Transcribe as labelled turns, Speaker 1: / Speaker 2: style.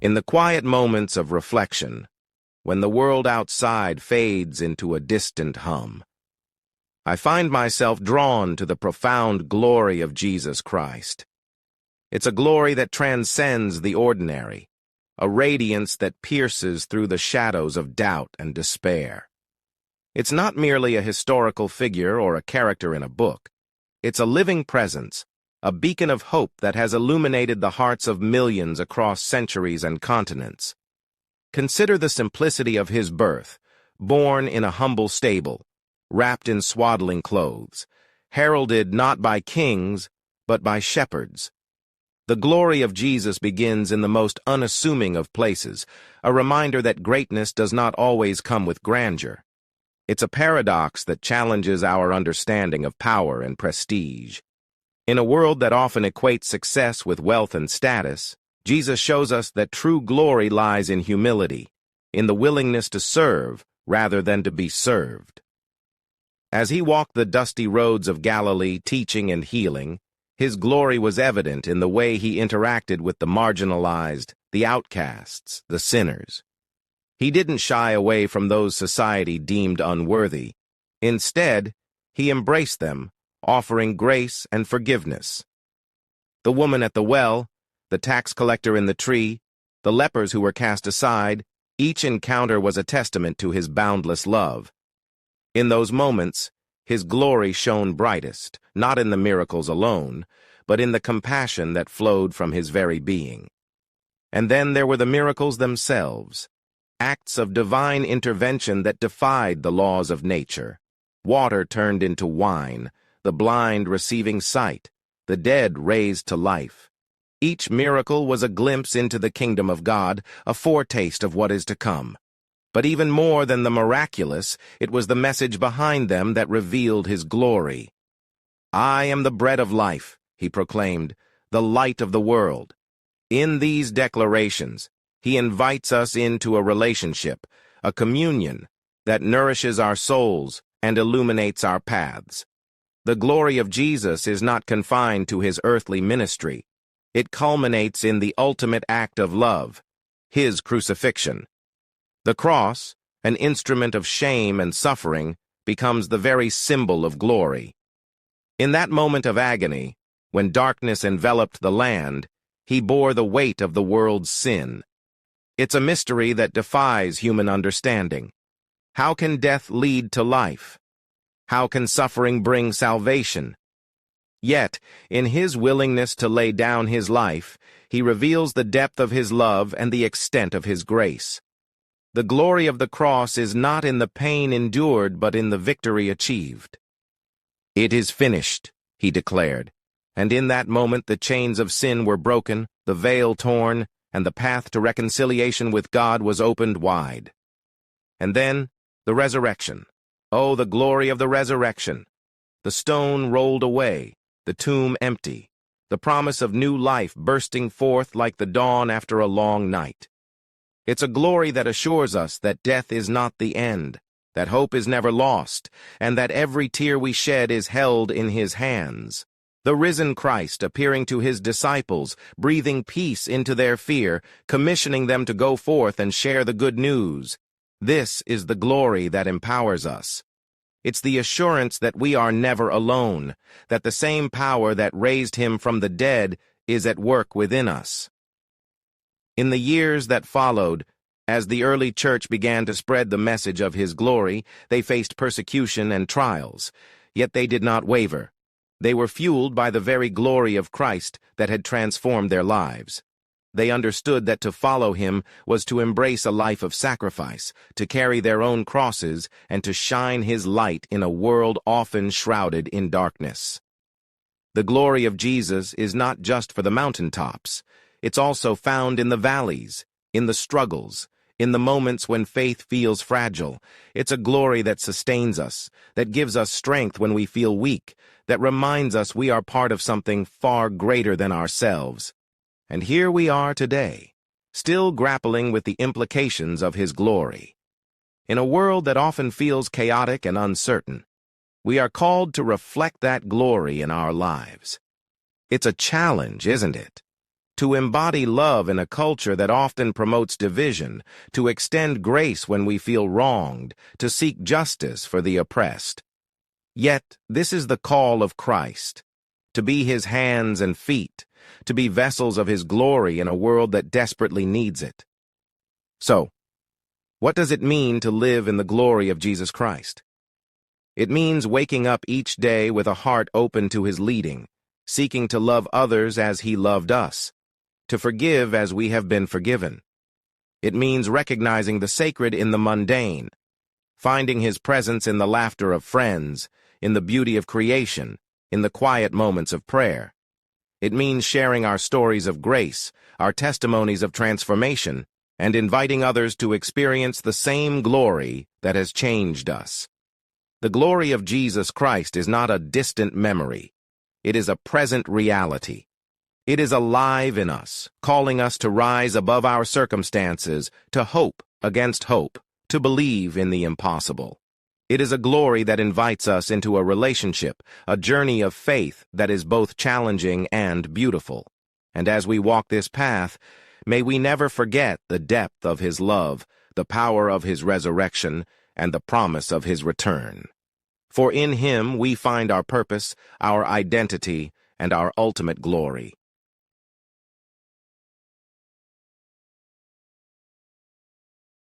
Speaker 1: In the quiet moments of reflection, when the world outside fades into a distant hum, I find myself drawn to the profound glory of Jesus Christ. It's a glory that transcends the ordinary, a radiance that pierces through the shadows of doubt and despair. It's not merely a historical figure or a character in a book. It's a living presence, a beacon of hope that has illuminated the hearts of millions across centuries and continents. Consider the simplicity of his birth, born in a humble stable, wrapped in swaddling clothes, heralded not by kings, but by shepherds. The glory of Jesus begins in the most unassuming of places, a reminder that greatness does not always come with grandeur. It's a paradox that challenges our understanding of power and prestige. In a world that often equates success with wealth and status, Jesus shows us that true glory lies in humility, in the willingness to serve rather than to be served. As he walked the dusty roads of Galilee teaching and healing, his glory was evident in the way he interacted with the marginalized, the outcasts, the sinners. He didn't shy away from those society deemed unworthy. Instead, he embraced them, offering grace and forgiveness. The woman at the well, the tax collector in the tree, the lepers who were cast aside, each encounter was a testament to his boundless love. In those moments, his glory shone brightest, not in the miracles alone, but in the compassion that flowed from his very being. And then there were the miracles themselves, acts of divine intervention that defied the laws of nature. Water turned into wine, the blind receiving sight, the dead raised to life. Each miracle was a glimpse into the kingdom of God, a foretaste of what is to come. But even more than the miraculous, it was the message behind them that revealed his glory. "I am the bread of life," he proclaimed, "the light of the world." In these declarations, he invites us into a relationship, a communion that nourishes our souls and illuminates our paths. The glory of Jesus is not confined to his earthly ministry. It culminates in the ultimate act of love, his crucifixion. The cross, an instrument of shame and suffering, becomes the very symbol of glory. In that moment of agony, when darkness enveloped the land, he bore the weight of the world's sin. It's a mystery that defies human understanding. How can death lead to life? How can suffering bring salvation? Yet, in his willingness to lay down his life, he reveals the depth of his love and the extent of his grace. The glory of the cross is not in the pain endured, but in the victory achieved. "It is finished," he declared, and in that moment the chains of sin were broken, the veil torn, and the path to reconciliation with God was opened wide. And then, the resurrection. Oh, the glory of the resurrection! The stone rolled away, the tomb empty, the promise of new life bursting forth like the dawn after a long night. It's a glory that assures us that death is not the end, that hope is never lost, and that every tear we shed is held in his hands. The risen Christ appearing to his disciples, breathing peace into their fear, commissioning them to go forth and share the good news. This is the glory that empowers us. It's the assurance that we are never alone, that the same power that raised him from the dead is at work within us. In the years that followed, as the early church began to spread the message of his glory, they faced persecution and trials, yet they did not waver. They were fueled by the very glory of Christ that had transformed their lives. They understood that to follow him was to embrace a life of sacrifice, to carry their own crosses, and to shine his light in a world often shrouded in darkness. The glory of Jesus is not just for the mountaintops. It's also found in the valleys, in the struggles, in the moments when faith feels fragile. It's a glory that sustains us, that gives us strength when we feel weak, that reminds us we are part of something far greater than ourselves. And here we are today, still grappling with the implications of his glory. In a world that often feels chaotic and uncertain, we are called to reflect that glory in our lives. It's a challenge, isn't it? to embody love in a culture that often promotes division, to extend grace when we feel wronged, to seek justice for the oppressed. Yet, this is the call of Christ, to be his hands and feet, to be vessels of his glory in a world that desperately needs it. So, what does it mean to live in the glory of Jesus Christ? It means waking up each day with a heart open to his leading, seeking to love others as he loved us, to forgive as we have been forgiven. It means recognizing the sacred in the mundane, finding his presence in the laughter of friends, in the beauty of creation, in the quiet moments of prayer. It means sharing our stories of grace, our testimonies of transformation, and inviting others to experience the same glory that has changed us. The glory of Jesus Christ is not a distant memory. It is a present reality. It is alive in us, calling us to rise above our circumstances, to hope against hope, to believe in the impossible. It is a glory that invites us into a relationship, a journey of faith that is both challenging and beautiful. And as we walk this path, may we never forget the depth of his love, the power of his resurrection, and the promise of his return. For in him we find our purpose, our identity, and our ultimate glory.